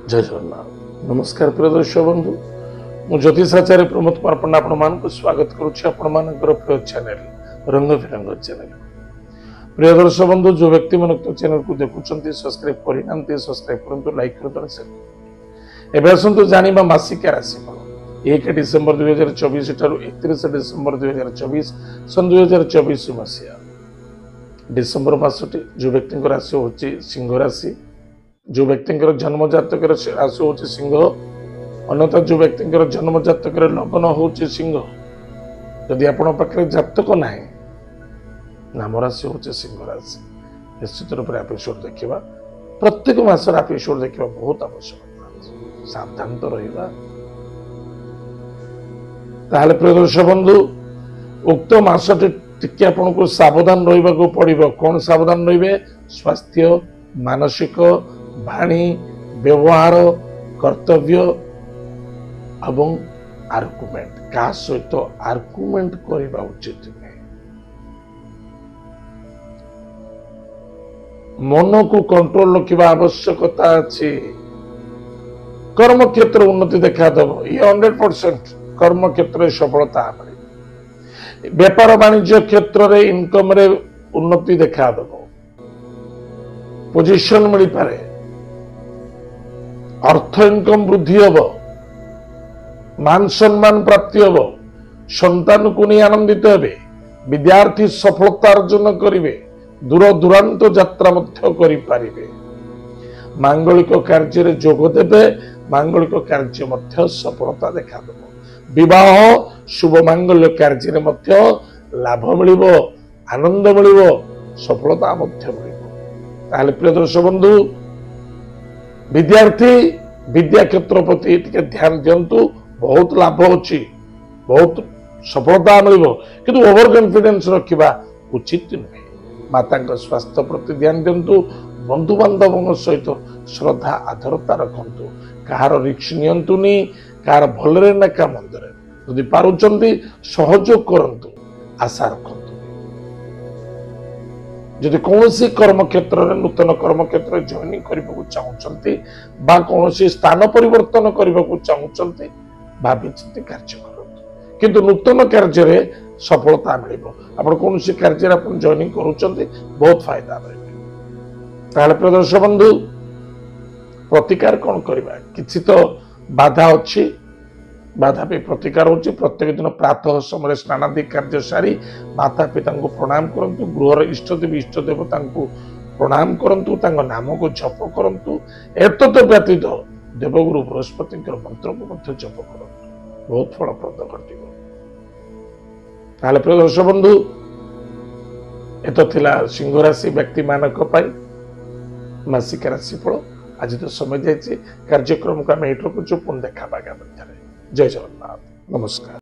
जय जगन्नाथ। नमस्कार प्रिय दर्शक बंधु, मु ज्योतिषाचार्य प्रमोद कुमार पंडा आपको स्वागत करुच्ची प्रिय चैनल रंग बिरंग चैनल। प्रिय दर्शक बंधु, जो व्यक्ति मन चैनल को देखुं सब्सक्राइब करना सब्सक्राइब करूँ, लाइक करूँ, शेयर। एवं आसतु जाना मासिक राशिफल 1 डिसेम्बर 2024 ठारू 31 डिसेम्बर 2024 सन 2024 मसीहा डिसेम्बर मासटी जो व्यक्ति राशि होची सिंह राशि। जो व्यक्ति जन्म जातक राशि होची सिंह, अन्यथा जो व्यक्ति जन्म जातक लग्न होची सिंह। यदि आपण पाखे जातक ना नाम राशि होची सिंह राशि, निश्चित रूप से एपिसोड देखा प्रत्येक मास एपिसोड देखा बहुत आवश्यक। सावधान तो रहा। ताहले प्रिय दर्शक बंधु, उक्त मासटी टिके आपन को सावधान रहिबा को पड़िबो। कौन सावधान रहिबे? स्वास्थ्य, मानसिक, वाणी, व्यवहार, कर्तव्य एवं आर्गुमेंट। का सहित आर्गुमेंट करबा उचित नहीं। मन को कंट्रोल रखिबा आवश्यकता अछि। कर्म क्षेत्र उन्नति देखा दब, ये 100% कर्म क्षेत्र सफलता मिले। व्यापार वाणिज्य क्षेत्र रे इनकम रे उन्नति देखा दब, पोजिशन मिल पारे, अर्थ इनकम वृद्धि हम, मान सम्मान प्राप्ति हम, संतान को नहीं आनंदित हे, विद्यार्थी सफलता अर्जन करेंगे, दूर दूरांत यात्रा करें, मांगलिक कार्य जोग देवे, मांगलिक कार्य सफलता देखा दब। विवाह शुभ मांगल्य कार्य लाभ मिल, आनंद मिल, सफलता मिल। प्रिय दर्शक बंधु, विद्यार्थी विद्या क्षेत्र प्रति ध्यान दिंतु। बहुत लाभ अच्छी, बहुत सफलता मिल, किंतु ओवर कॉन्फिडेंस रखा उचित नुहे। माता स्वास्थ्य प्रति ध्यान दिंतु। बंधु बांधव सहित श्रद्धा आदरता रखु। कहार रिक्स नियंतुनी, कहार भलरे ना का मंदरे। यदि पारुचंती सहयोग करंतु, आशा रखु। जदि कौन कर्म क्षेत्र में नूतन कर्म क्षेत्र जॉइनिंग करने को चाहते बा कौन स्थान परिवर्तन करने को चाहते भावी चिंती कार्य करूँ, किंतु नूतन कार्य सफलता मिल। आप कौन कार्य जॉइनिंग करुँच बहुत फायदा रहा। प्रिय दर्शक बंधु, प्रतिकार कौन करवा? किसी तो बाधा अच्छी, बाधा पे प्रतिकार होची। प्रत्येक दिन प्रातः समय स्नानादि कार्य सारी माता पिता को प्रणाम करंतु। गृहर इष्टदेव इष्ट देवता को प्रणाम करंतु, तांको नाम को जप करंतु। एतत व्यतीत देवगुरु बृहस्पति मंत्र को जप करंतु, बहुत फलप्रद घटिब। प्रिय दर्शक बंधु, एत थिला सिंह राशि व्यक्ति मानक मासिक राशिफल। आज तो समय जाइए, कार्यक्रम को आम ये रखुचु। पुनः देखा जय जगन्नाथ। नमस्कार।